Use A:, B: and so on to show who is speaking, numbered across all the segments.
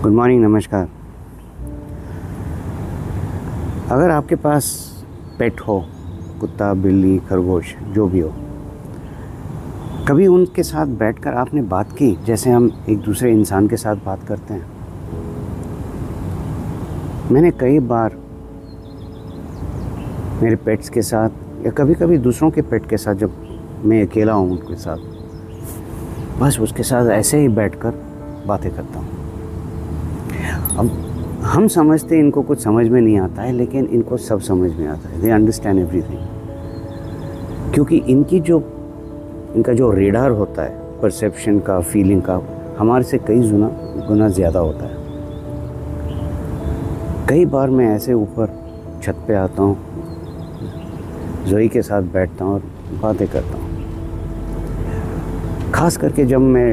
A: Good morning, नमस्कार। अगर आपके पास पेट हो, कुत्ता, बिल्ली, खरगोश, जो भी हो, कभी उनके साथ बैठकर आपने बात की जैसे हम एक दूसरे इंसान के साथ बात करते हैं? मैंने कई बार मेरे पेट्स के साथ या कभी कभी दूसरों के पेट के साथ, जब मैं अकेला हूँ उनके साथ, बस उसके साथ ऐसे ही बैठकर बातें करता हूँ। अब हम समझते हैं इनको कुछ समझ में नहीं आता है, लेकिन इनको सब समझ में आता है। दे अंडरस्टैंड एवरीथिंग, क्योंकि इनका जो रेडार होता है परसेप्शन का, फीलिंग का, हमारे से कई गुना ज़्यादा होता है। कई बार मैं ऐसे ऊपर छत पे आता हूँ, जोई के साथ बैठता हूँ और बातें करता हूँ। ख़ास करके जब मैं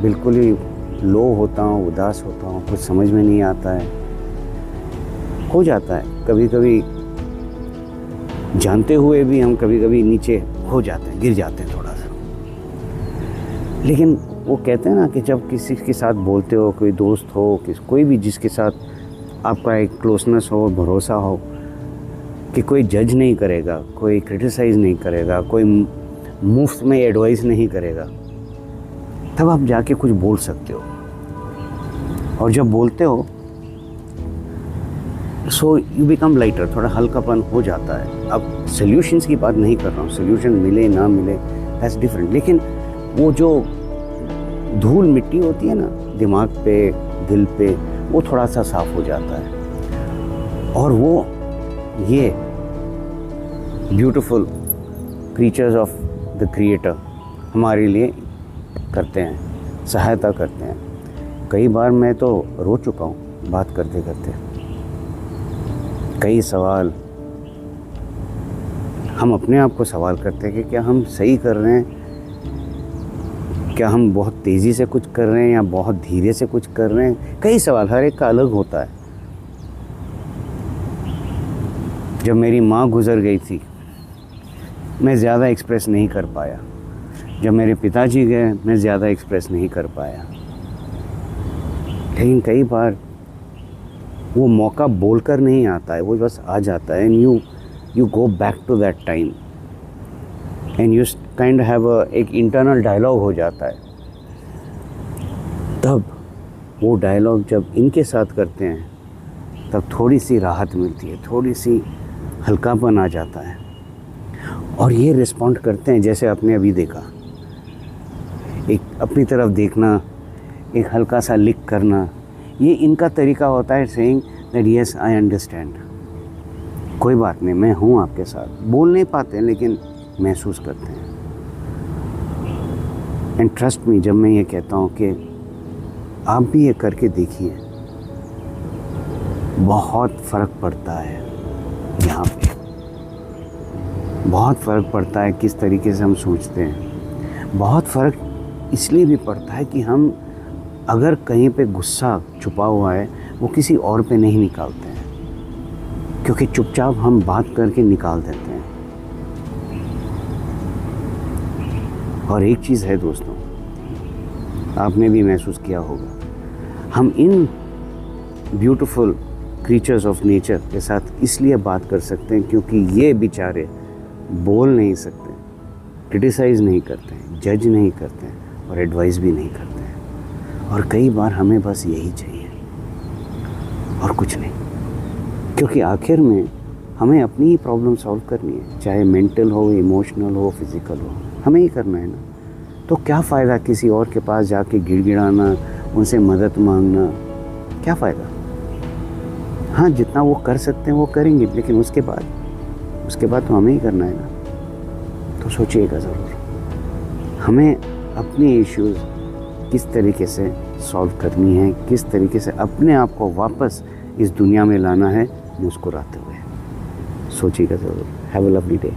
A: बिल्कुल ही लो होता हूँ, उदास होता हूँ, कुछ समझ में नहीं आता है, हो जाता है कभी कभी, जानते हुए भी हम कभी कभी नीचे हो जाते हैं, गिर जाते हैं थोड़ा सा। लेकिन वो कहते हैं ना कि जब किसी के साथ बोलते हो, कोई दोस्त हो, कोई भी जिसके साथ आपका एक क्लोजनेस हो, भरोसा हो कि कोई जज नहीं करेगा, कोई क्रिटिसाइज़ नहीं करेगा, कोई मुफ्त में एडवाइस नहीं करेगा, तब आप जाके कुछ बोल सकते हो। और जब बोलते हो सो यू बिकम लाइटर, थोड़ा हल्कापन हो जाता है। अब सॉल्यूशंस की बात नहीं कर रहा हूँ, सॉल्यूशन मिले ना मिले दैट्स डिफरेंट, लेकिन वो जो धूल मिट्टी होती है ना दिमाग पे, दिल पे, वो थोड़ा सा साफ हो जाता है। और वो ये beautiful creatures of the creator हमारे लिए करते हैं, सहायता करते हैं। कई बार मैं तो रो चुका हूँ बात करते करते। कई सवाल हम अपने आप को सवाल करते हैं कि क्या हम सही कर रहे हैं, क्या हम बहुत तेज़ी से कुछ कर रहे हैं या बहुत धीरे से कुछ कर रहे हैं। कई सवाल, हर एक का अलग होता है। जब मेरी माँ गुज़र गई थी, मैं ज़्यादा एक्सप्रेस नहीं कर पाया। जब मेरे पिताजी गए, मैं ज़्यादा एक्सप्रेस नहीं कर पाया। लेकिन कई बार वो मौका बोलकर नहीं आता है, वो बस आ जाता है। And you go back to that time and you kind have एक इंटरनल डायलॉग हो जाता है। तब वो डायलॉग जब इनके साथ करते हैं, तब थोड़ी सी राहत मिलती है, थोड़ी सी हल्कापन आ जाता है। और ये रिस्पॉन्ड करते हैं जैसे आपने अभी देखा, एक अपनी तरफ देखना, एक हल्का सा लिक करना, ये इनका तरीका होता है saying that yes I understand, कोई बात नहीं, मैं हूँ आपके साथ। बोल नहीं पाते लेकिन महसूस करते हैं। एंड ट्रस्ट मी, जब मैं ये कहता हूँ कि आप भी ये करके देखिए, बहुत फ़र्क पड़ता है। यहाँ पे बहुत फ़र्क पड़ता है किस तरीके से हम सोचते हैं। बहुत फ़र्क इसलिए भी पड़ता है कि हम अगर कहीं पे गुस्सा छुपा हुआ है, वो किसी और पे नहीं निकालते हैं, क्योंकि चुपचाप हम बात करके निकाल देते हैं। और एक चीज़ है दोस्तों, आपने भी महसूस किया होगा, हम इन ब्यूटीफुल क्रीचर्स ऑफ नेचर के साथ इसलिए बात कर सकते हैं क्योंकि ये बेचारे बोल नहीं सकते, क्रिटिसाइज़ नहीं करते, जज नहीं करते और एडवाइस भी नहीं करते हैं। और कई बार हमें बस यही चाहिए और कुछ नहीं, क्योंकि आखिर में हमें अपनी ही प्रॉब्लम सॉल्व करनी है, चाहे मेंटल हो, इमोशनल हो, फिज़िकल हो, हमें ही करना है ना। तो क्या फ़ायदा किसी और के पास जाके गिड़गिड़ाना, उनसे मदद मांगना, क्या फ़ायदा। हाँ, जितना वो कर सकते हैं वो करेंगे, लेकिन उसके बाद तो हमें ही करना है ना। तो सोचिएगा ज़रूर, हमें अपनी इश्यूज़ किस तरीके से सॉल्व करनी है, किस तरीके से अपने आप को वापस इस दुनिया में लाना है मुस्कुराते हुए। सोचिएगा ज़रूर। Have a lovely day.